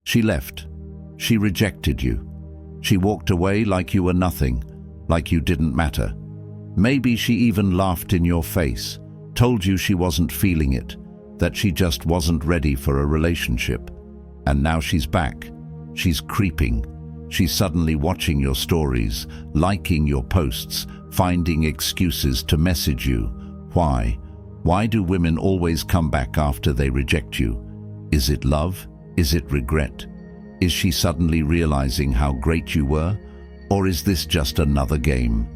She left. She rejected you. She walked away like you were nothing, like you didn't matter. Maybe she even laughed in your face, told you she wasn't feeling it, that she just wasn't ready for a relationship. And now she's back. She's creeping. She's suddenly watching your stories, liking your posts, finding excuses to message you. Why? Why do women always come back after they reject you? Is it love? Is it regret? Is she suddenly realizing how great you were? Or is this just another game?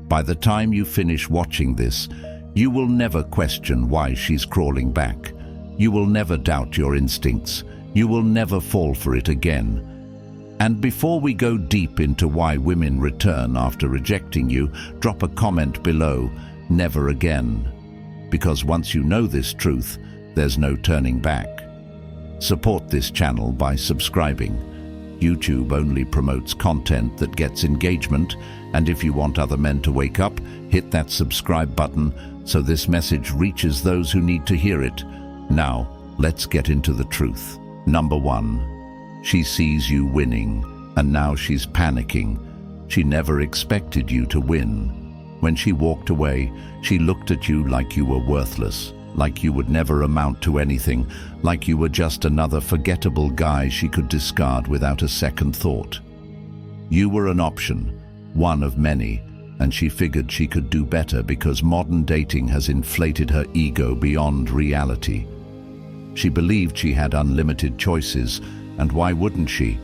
By the time you finish watching this, you will never question why she's crawling back. You will never doubt your instincts. You will never fall for it again. And before we go deep into why women return after rejecting you, drop a comment below, never again. Because once you know this truth, there's no turning back. Support this channel by subscribing. YouTube only promotes content that gets engagement, and if you want other men to wake up, hit that subscribe button so this message reaches those who need to hear it. Now, let's get into the truth. Number 1. She sees you winning, and now she's panicking. She never expected you to win. When she walked away, she looked at you like you were worthless, like you would never amount to anything, like you were just another forgettable guy she could discard without a second thought. You were an option, one of many, and she figured she could do better because modern dating has inflated her ego beyond reality. She believed she had unlimited choices, and why wouldn't she?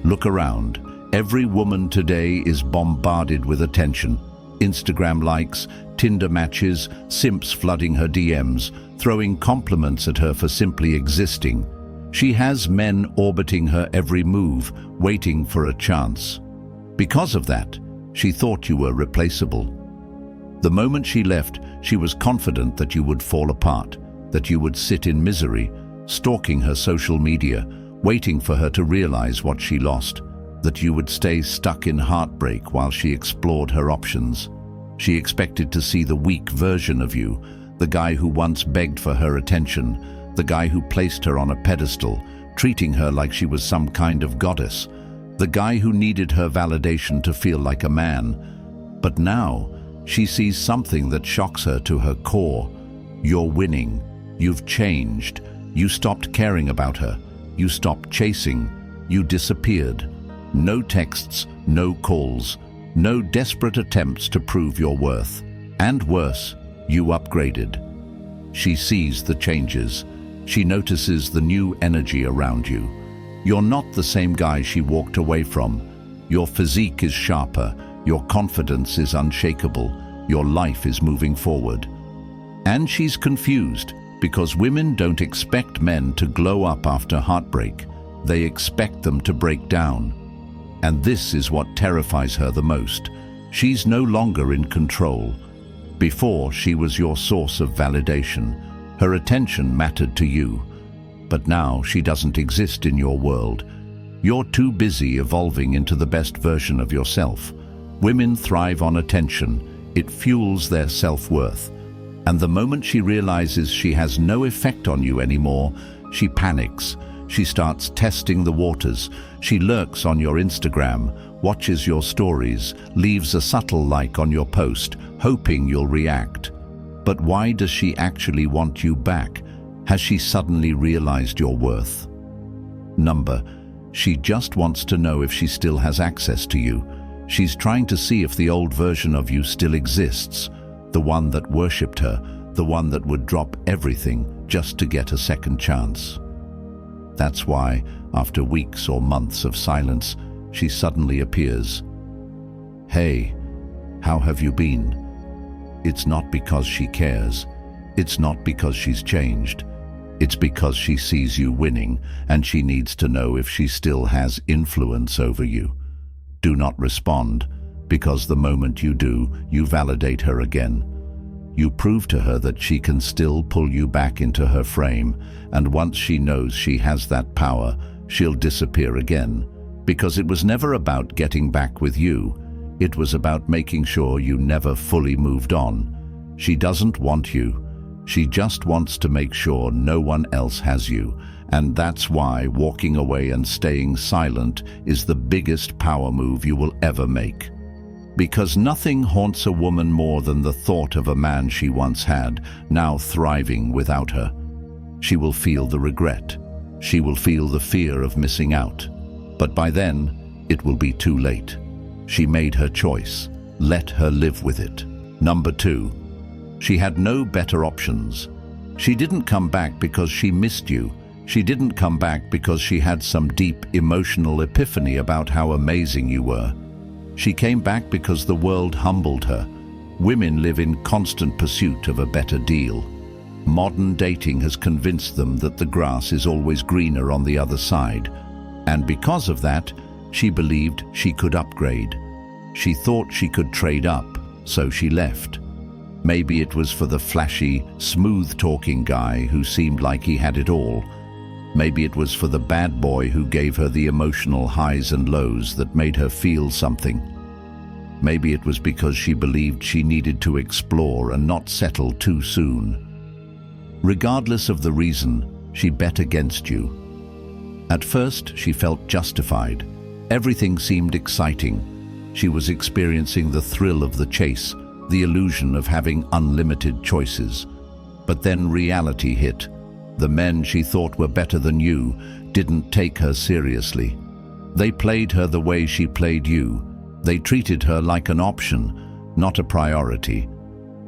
Look around. Every woman today is bombarded with attention. Instagram likes, Tinder matches, simps flooding her DMs, throwing compliments at her for simply existing. She has men orbiting her every move, waiting for a chance. Because of that, she thought you were replaceable. The moment she left, she was confident that you would fall apart, that you would sit in misery, stalking her social media, waiting for her to realize what she lost, that you would stay stuck in heartbreak while she explored her options. She expected to see the weak version of you, the guy who once begged for her attention, the guy who placed her on a pedestal, treating her like she was some kind of goddess, the guy who needed her validation to feel like a man. But now, she sees something that shocks her to her core. You're winning. You've changed. You stopped caring about her. You stopped chasing. You disappeared. No texts, no calls, no desperate attempts to prove your worth. And worse, you upgraded. She sees the changes. She notices the new energy around you. You're not the same guy she walked away from. Your physique is sharper. Your confidence is unshakable. Your life is moving forward. And she's confused because women don't expect men to glow up after heartbreak. They expect them to break down. And this is what terrifies her the most. She's no longer in control. Before, she was your source of validation. Her attention mattered to you. But now she doesn't exist in your world. You're too busy evolving into the best version of yourself. Women thrive on attention. It fuels their self-worth. And the moment she realizes she has no effect on you anymore, she panics. She starts testing the waters. She lurks on your Instagram, watches your stories, leaves a subtle like on your post, hoping you'll react. But why does she actually want you back? Has she suddenly realized your worth? She just wants to know if she still has access to you. She's trying to see if the old version of you still exists, the one that worshipped her, the one that would drop everything just to get a second chance. That's why, after weeks or months of silence, she suddenly appears. Hey, how have you been? It's not because she cares. It's not because she's changed. It's because she sees you winning, and she needs to know if she still has influence over you. Do not respond, because the moment you do, you validate her again. You prove to her that she can still pull you back into her frame, and once she knows she has that power, she'll disappear again. Because it was never about getting back with you. It was about making sure you never fully moved on. She doesn't want you. She just wants to make sure no one else has you, And that's why walking away and staying silent is the biggest power move you will ever make. Because nothing haunts a woman more than the thought of a man she once had, now thriving without her. She will feel the regret. She will feel the fear of missing out. But by then, it will be too late. She made her choice. Let her live with it. Number 2. She had no better options. She didn't come back because she missed you. She didn't come back because she had some deep emotional epiphany about how amazing you were. She came back because the world humbled her. Women live in constant pursuit of a better deal. Modern dating has convinced them that the grass is always greener on the other side. And because of that, she believed she could upgrade. She thought she could trade up, so she left. Maybe it was for the flashy, smooth-talking guy who seemed like he had it all. Maybe it was for the bad boy who gave her the emotional highs and lows that made her feel something. Maybe it was because she believed she needed to explore and not settle too soon. Regardless of the reason, she bet against you. At first, she felt justified. Everything seemed exciting. She was experiencing the thrill of the chase, the illusion of having unlimited choices. But then reality hit. The men she thought were better than you didn't take her seriously. They played her the way she played you. They treated her like an option, not a priority.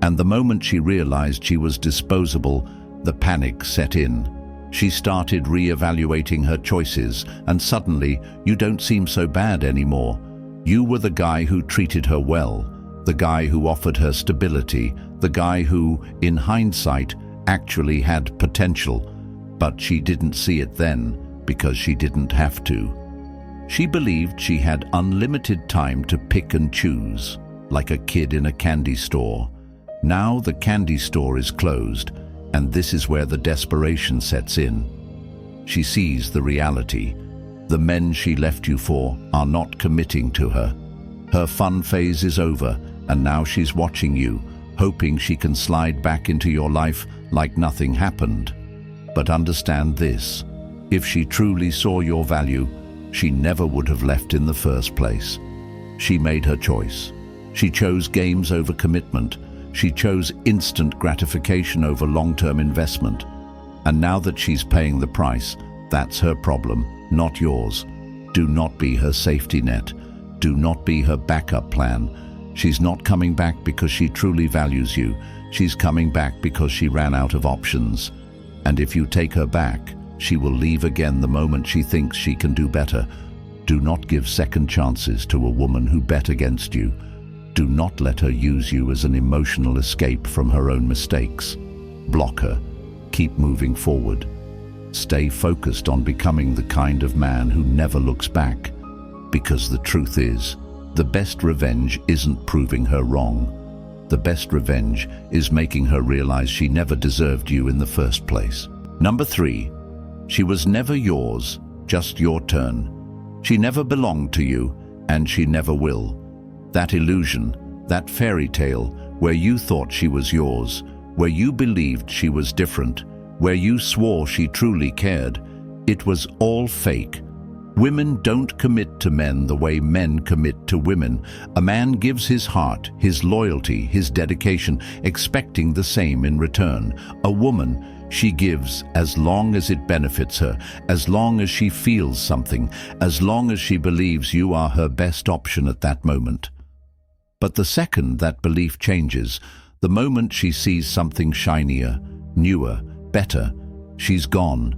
And the moment she realized she was disposable, the panic set in. She started re-evaluating her choices, and suddenly, you don't seem so bad anymore. You were the guy who treated her well, the guy who offered her stability, the guy who, in hindsight, actually had potential, but she didn't see it then because she didn't have to. She believed she had unlimited time to pick and choose, like a kid in a candy store. Now the candy store is closed, and this is where the desperation sets in. She sees the reality. The men she left you for are not committing to her. Her fun phase is over, and now she's watching you, hoping she can slide back into your life like nothing happened. But understand this, if she truly saw your value, she never would have left in the first place. She made her choice. She chose games over commitment. She chose instant gratification over long-term investment. And now that she's paying the price, that's her problem, not yours. Do not be her safety net. Do not be her backup plan. She's not coming back because she truly values you. She's coming back because she ran out of options. And if you take her back, she will leave again the moment she thinks she can do better. Do not give second chances to a woman who bet against you. Do not let her use you as an emotional escape from her own mistakes. Block her. Keep moving forward. Stay focused on becoming the kind of man who never looks back. Because the truth is, the best revenge isn't proving her wrong. The best revenge is making her realize she never deserved you in the first place. Number 3. She was never yours, just your turn. She never belonged to you, and she never will. That illusion, that fairy tale, where you thought she was yours, where you believed she was different, where you swore she truly cared, it was all fake. Women don't commit to men the way men commit to women. A man gives his heart, his loyalty, his dedication, expecting the same in return. A woman, she gives as long as it benefits her, as long as she feels something, as long as she believes you are her best option at that moment. But the second that belief changes, the moment she sees something shinier, newer, better, she's gone.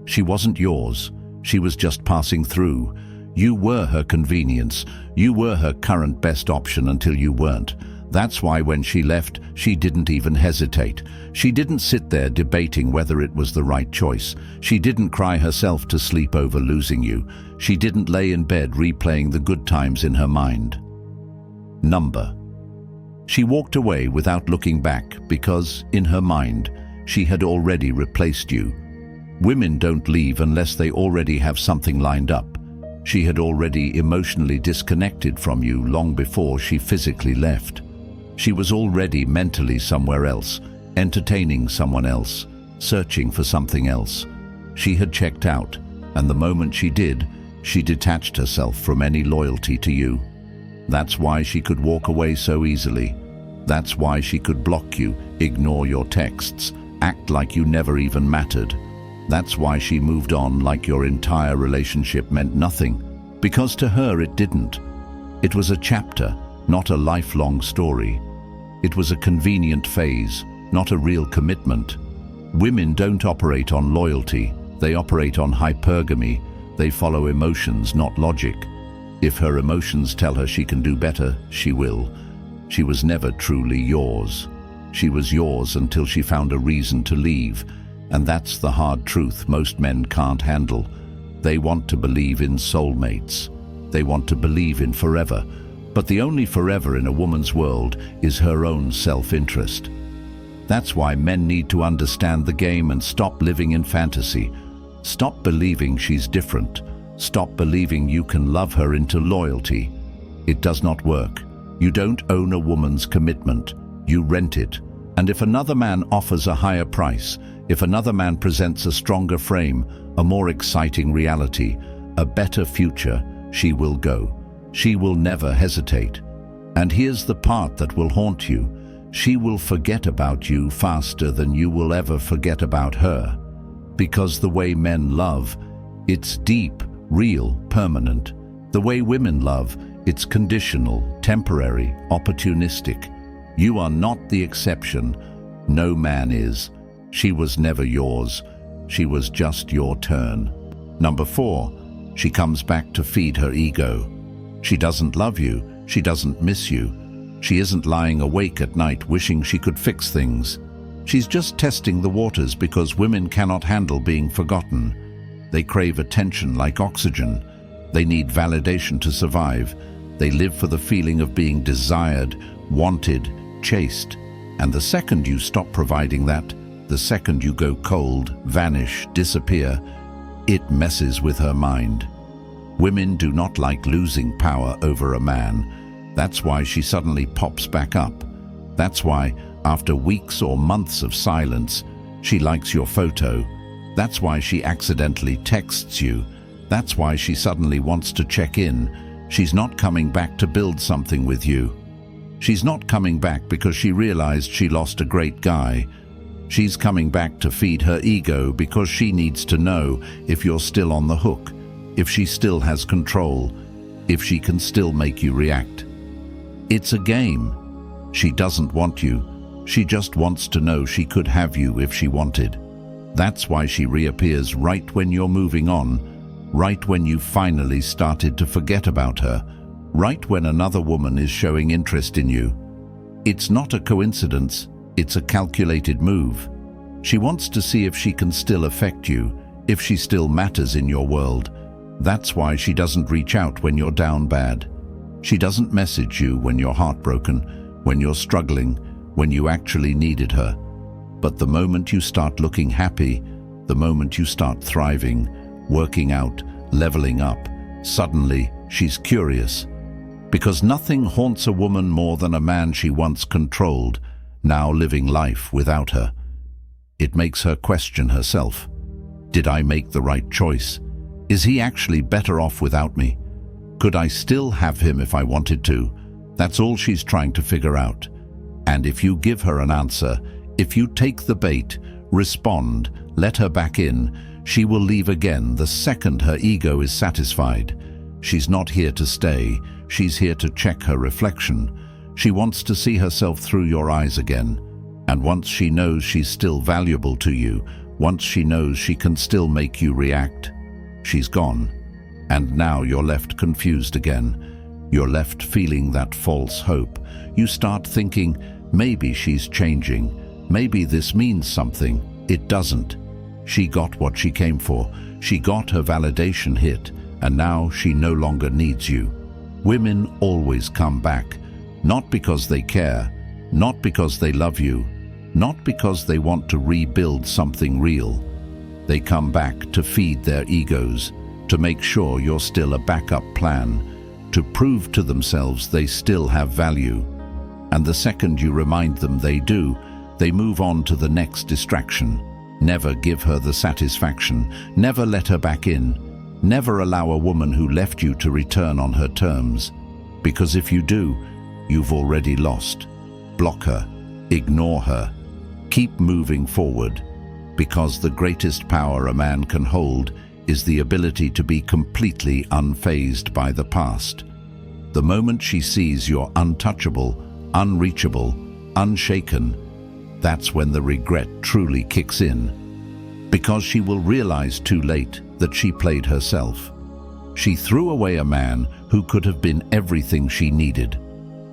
She wasn't yours. She was just passing through. You were her convenience. You were her current best option until you weren't. That's why when she left, she didn't even hesitate. She didn't sit there debating whether it was the right choice. She didn't cry herself to sleep over losing you. She didn't lay in bed replaying the good times in her mind. She walked away without looking back because, in her mind, she had already replaced you. Women don't leave unless they already have something lined up. She had already emotionally disconnected from you long before she physically left. She was already mentally somewhere else, entertaining someone else, searching for something else. She had checked out, and the moment she did, she detached herself from any loyalty to you. That's why she could walk away so easily. That's why she could block you, ignore your texts, act like you never even mattered. That's why she moved on like your entire relationship meant nothing, because to her it didn't. It was a chapter, not a lifelong story. It was a convenient phase, not a real commitment. Women don't operate on loyalty, they operate on hypergamy. They follow emotions, not logic. If her emotions tell her she can do better, she will. She was never truly yours. She was yours until she found a reason to leave, and that's the hard truth most men can't handle. They want to believe in soulmates. They want to believe in forever, but the only forever in a woman's world is her own self-interest. That's why men need to understand the game and stop living in fantasy. Stop believing she's different. Stop believing you can love her into loyalty. It does not work. You don't own a woman's commitment. You rent it. And if another man offers a higher price, if another man presents a stronger frame, a more exciting reality, a better future, she will go. She will never hesitate. And here's the part that will haunt you. She will forget about you faster than you will ever forget about her. Because the way men love, it's deep, real, permanent. The way women love, it's conditional, temporary, opportunistic. You are not the exception. No man is. She was never yours. She was just your turn. Number 4, she comes back to feed her ego. She doesn't love you. She doesn't miss you. She isn't lying awake at night wishing she could fix things. She's just testing the waters because women cannot handle being forgotten. They crave attention like oxygen. They need validation to survive. They live for the feeling of being desired, wanted, chased. And the second you stop providing that, the second you go cold, vanish, disappear, it messes with her mind. Women do not like losing power over a man. That's why she suddenly pops back up. That's why, after weeks or months of silence, she likes your photo. That's why she accidentally texts you. That's why she suddenly wants to check in. She's not coming back to build something with you. She's not coming back because she realized she lost a great guy. She's coming back to feed her ego because she needs to know if you're still on the hook, if she still has control, if she can still make you react. It's a game. She doesn't want you. She just wants to know she could have you if she wanted. That's why she reappears right when you're moving on, right when you finally started to forget about her, right when another woman is showing interest in you. It's not a coincidence, it's a calculated move. She wants to see if she can still affect you, if she still matters in your world. That's why she doesn't reach out when you're down bad. She doesn't message you when you're heartbroken, when you're struggling, when you actually needed her. But the moment you start looking happy, the moment you start thriving, working out, leveling up, suddenly she's curious. Because nothing haunts a woman more than a man she once controlled, now living life without her. It makes her question herself. Did I make the right choice? Is he actually better off without me? Could I still have him if I wanted to? That's all she's trying to figure out. And if you give her an answer, if you take the bait, respond, let her back in, she will leave again the second her ego is satisfied. She's not here to stay. She's here to check her reflection. She wants to see herself through your eyes again. And once she knows she's still valuable to you, once she knows she can still make you react, she's gone. And now you're left confused again. You're left feeling that false hope. You start thinking, maybe she's changing. Maybe this means something. It doesn't. She got what she came for. She got her validation hit, and now she no longer needs you. Women always come back, not because they care, not because they love you, not because they want to rebuild something real. They come back to feed their egos, to make sure you're still a backup plan, to prove to themselves they still have value. And the second you remind them they do, they move on to the next distraction. Never give her the satisfaction. Never let her back in. Never allow a woman who left you to return on her terms. Because if you do, you've already lost. Block her. Ignore her. Keep moving forward. Because the greatest power a man can hold is the ability to be completely unfazed by the past. The moment she sees you're untouchable, unreachable, unshaken, that's when the regret truly kicks in. Because she will realize too late that she played herself. She threw away a man who could have been everything she needed.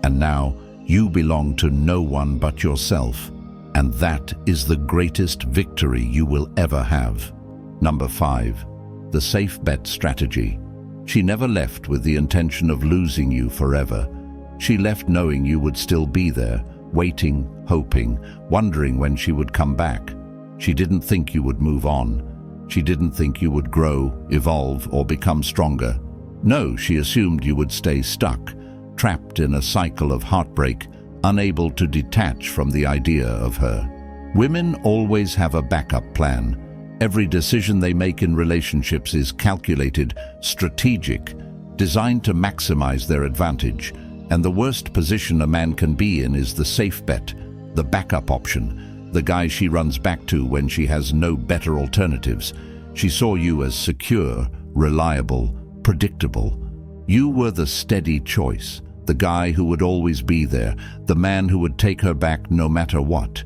And now you belong to no one but yourself. And that is the greatest victory you will ever have. Number 5. The safe bet strategy. She never left with the intention of losing you forever. She left knowing you would still be there, waiting, hoping, wondering when she would come back. She didn't think you would move on. She didn't think you would grow, evolve, or become stronger. No, she assumed you would stay stuck, trapped in a cycle of heartbreak, unable to detach from the idea of her. Women always have a backup plan. Every decision they make in relationships is calculated, strategic, designed to maximize their advantage. And the worst position a man can be in is the safe bet, the backup option, the guy she runs back to when she has no better alternatives. She saw you as secure, reliable, predictable. You were the steady choice, the guy who would always be there, the man who would take her back no matter what.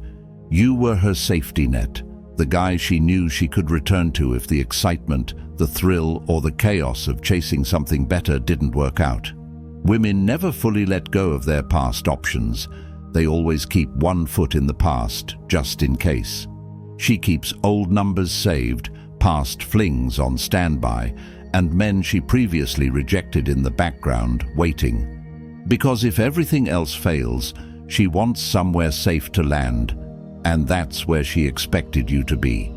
You were her safety net, the guy she knew she could return to if the excitement, the thrill, or the chaos of chasing something better didn't work out. Women never fully let go of their past options. They always keep one foot in the past, just in case. She keeps old numbers saved, past flings on standby, and men she previously rejected in the background, waiting. Because if everything else fails, she wants somewhere safe to land, and that's where she expected you to be.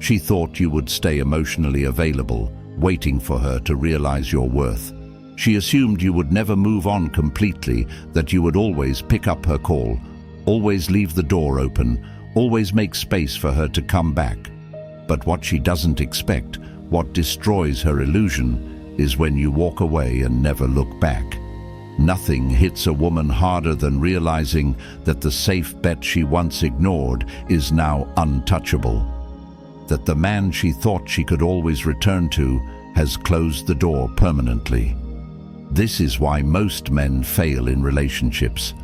She thought you would stay emotionally available, waiting for her to realize your worth. She assumed you would never move on completely, that you would always pick up her call, always leave the door open, always make space for her to come back. But what she doesn't expect, what destroys her illusion, is when you walk away and never look back. Nothing hits a woman harder than realizing that the safe bet she once ignored is now untouchable. That the man she thought she could always return to has closed the door permanently. This is why most men fail in relationships.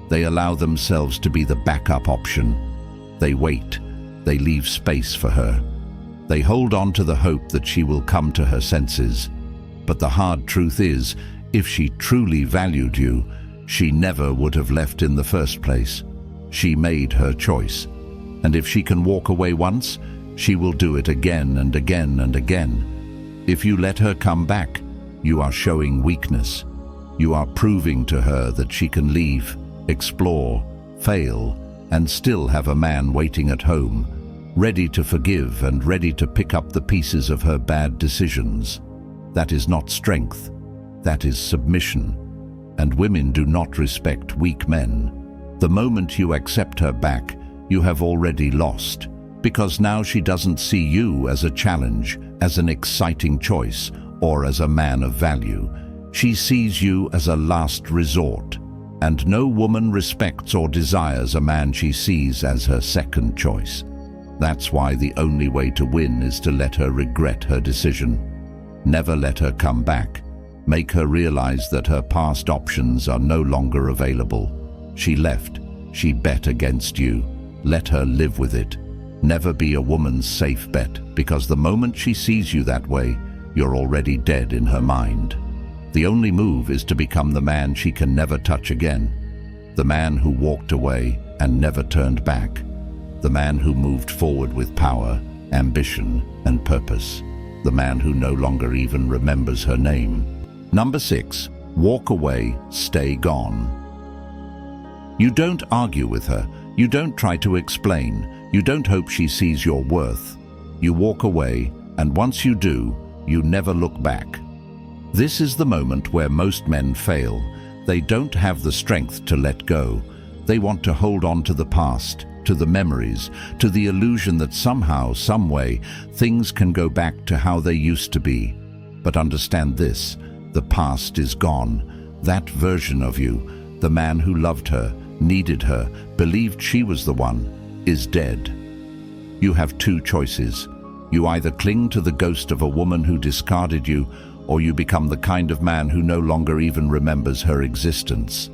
They allow themselves to be the backup option. They wait. They leave space for her. They hold on to the hope that she will come to her senses. But the hard truth is, if she truly valued you, she never would have left in the first place. She made her choice. And if she can walk away once, she will do it again and again and again. If you let her come back, you are showing weakness. You are proving to her that she can leave, explore, fail, and still have a man waiting at home, ready to forgive and ready to pick up the pieces of her bad decisions. That is not strength. That is submission. And women do not respect weak men. The moment you accept her back, you have already lost, because now she doesn't see you as a challenge, as an exciting choice, or as a man of value. She sees you as a last resort, and no woman respects or desires a man she sees as her second choice. That's why the only way to win is to let her regret her decision. Never let her come back. Make her realize that her past options are no longer available. She left. She bet against you. Let her live with it. Never be a woman's safe bet, because the moment she sees you that way, you're already dead in her mind. The only move is to become the man she can never touch again. The man who walked away and never turned back. The man who moved forward with power, ambition, and purpose. The man who no longer even remembers her name. Number 6, walk away, stay gone. You don't argue with her. You don't try to explain. You don't hope she sees your worth. You walk away, and once you do, you never look back. This is the moment where most men fail. They don't have the strength to let go. They want to hold on to the past, to the memories, to the illusion that somehow, some way, things can go back to how they used to be. But understand this, the past is gone. That version of you, the man who loved her, needed her, believed she was the one, is dead. You have two choices. You either cling to the ghost of a woman who discarded you, or you become the kind of man who no longer even remembers her existence.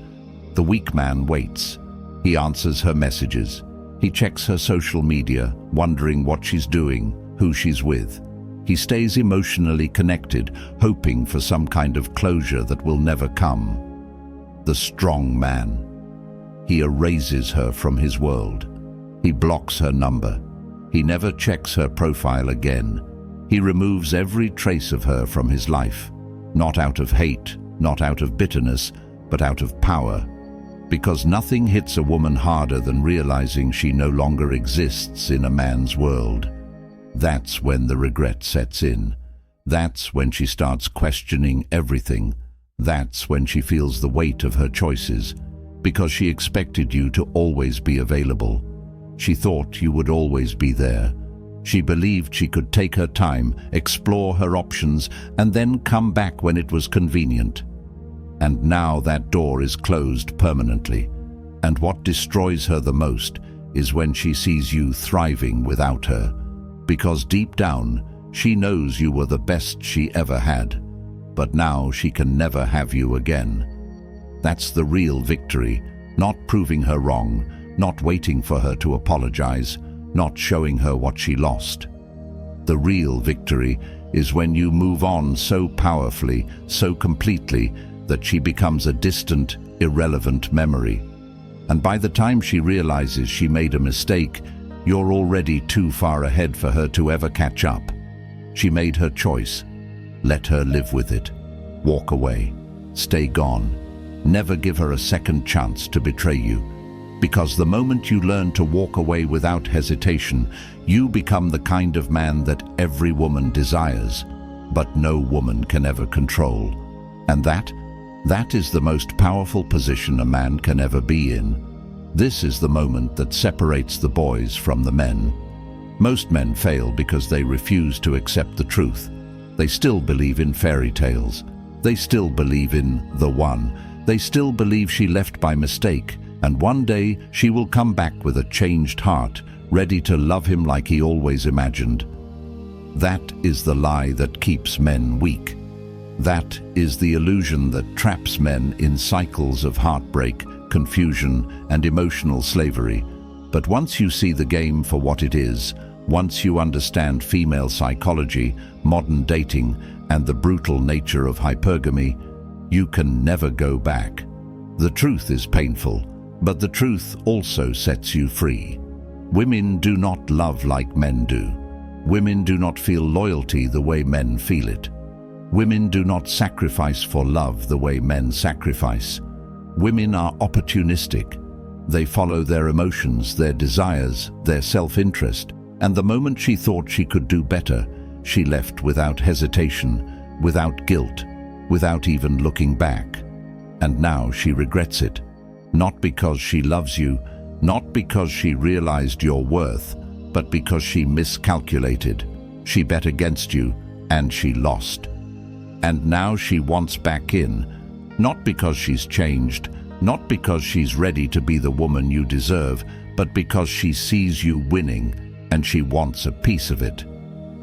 The weak man waits. He answers her messages. He checks her social media, wondering what she's doing, who she's with. He stays emotionally connected, hoping for some kind of closure that will never come. The strong man. He erases her from his world. He blocks her number. He never checks her profile again. He removes every trace of her from his life, not out of hate, not out of bitterness, but out of power. Because nothing hits a woman harder than realizing she no longer exists in a man's world. That's when the regret sets in. That's when she starts questioning everything. That's when she feels the weight of her choices, because she expected you to always be available. She thought you would always be there. She believed she could take her time, explore her options, and then come back when it was convenient. And now that door is closed permanently. And what destroys her the most is when she sees you thriving without her. Because deep down, she knows you were the best she ever had. But now she can never have you again. That's the real victory, not proving her wrong, not waiting for her to apologize, not showing her what she lost. The real victory is when you move on so powerfully, so completely, that she becomes a distant, irrelevant memory. And by the time she realizes she made a mistake, you're already too far ahead for her to ever catch up. She made her choice. Let her live with it. Walk away. Stay gone. Never give her a second chance to betray you. Because the moment you learn to walk away without hesitation, you become the kind of man that every woman desires, but no woman can ever control. And that is the most powerful position a man can ever be in. This is the moment that separates the boys from the men. Most men fail because they refuse to accept the truth. They still believe in fairy tales. They still believe in the one. They still believe she left by mistake, and one day she will come back with a changed heart, ready to love him like he always imagined. That is the lie that keeps men weak. That is the illusion that traps men in cycles of heartbreak, confusion, and emotional slavery. But once you see the game for what it is, once you understand female psychology, modern dating, and the brutal nature of hypergamy, you can never go back. The truth is painful, but the truth also sets you free. Women do not love like men do. Women do not feel loyalty the way men feel it. Women do not sacrifice for love the way men sacrifice. Women are opportunistic. They follow their emotions, their desires, their self-interest, and the moment she thought she could do better, she left without hesitation, without guilt, without even looking back. And now she regrets it. Not because she loves you, not because she realized your worth, but because she miscalculated. She bet against you, and she lost. And now she wants back in, not because she's changed, not because she's ready to be the woman you deserve, but because she sees you winning, and she wants a piece of it.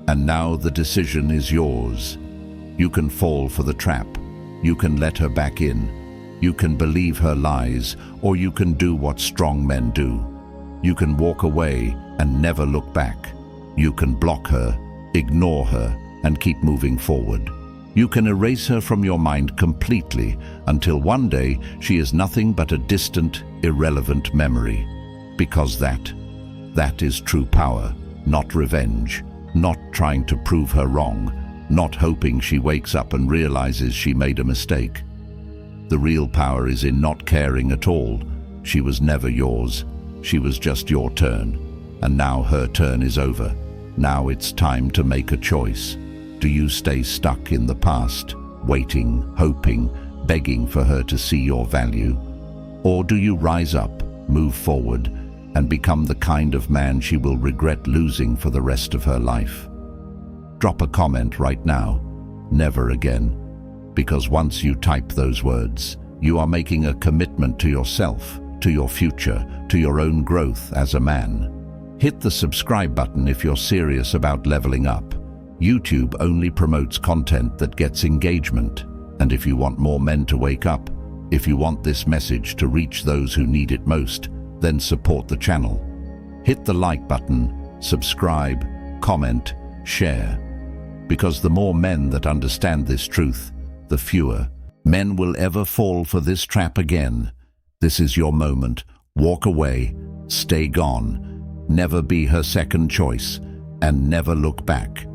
And now the decision is yours. You can fall for the trap. You can let her back in. You can believe her lies, or you can do what strong men do. You can walk away and never look back. You can block her, ignore her, and keep moving forward. You can erase her from your mind completely until one day she is nothing but a distant, irrelevant memory. Because that is true power, not revenge, not trying to prove her wrong, not hoping she wakes up and realizes she made a mistake. The real power is in not caring at all. She was never yours. She was just your turn. And now her turn is over. Now it's time to make a choice. Do you stay stuck in the past, waiting, hoping, begging for her to see your value? Or do you rise up, move forward, and become the kind of man she will regret losing for the rest of her life. Drop a comment right now, "Never again," because once you type those words, you are making a commitment to yourself, to your future, to your own growth as a man. Hit the subscribe button if you're serious about leveling up. YouTube only promotes content that gets engagement, and if you want more men to wake up, if you want this message to reach those who need it most, then support the channel. Hit the like button, subscribe, comment, share. Because the more men that understand this truth, the fewer men will ever fall for this trap again. This is your moment. Walk away, stay gone, never be her second choice, and never look back.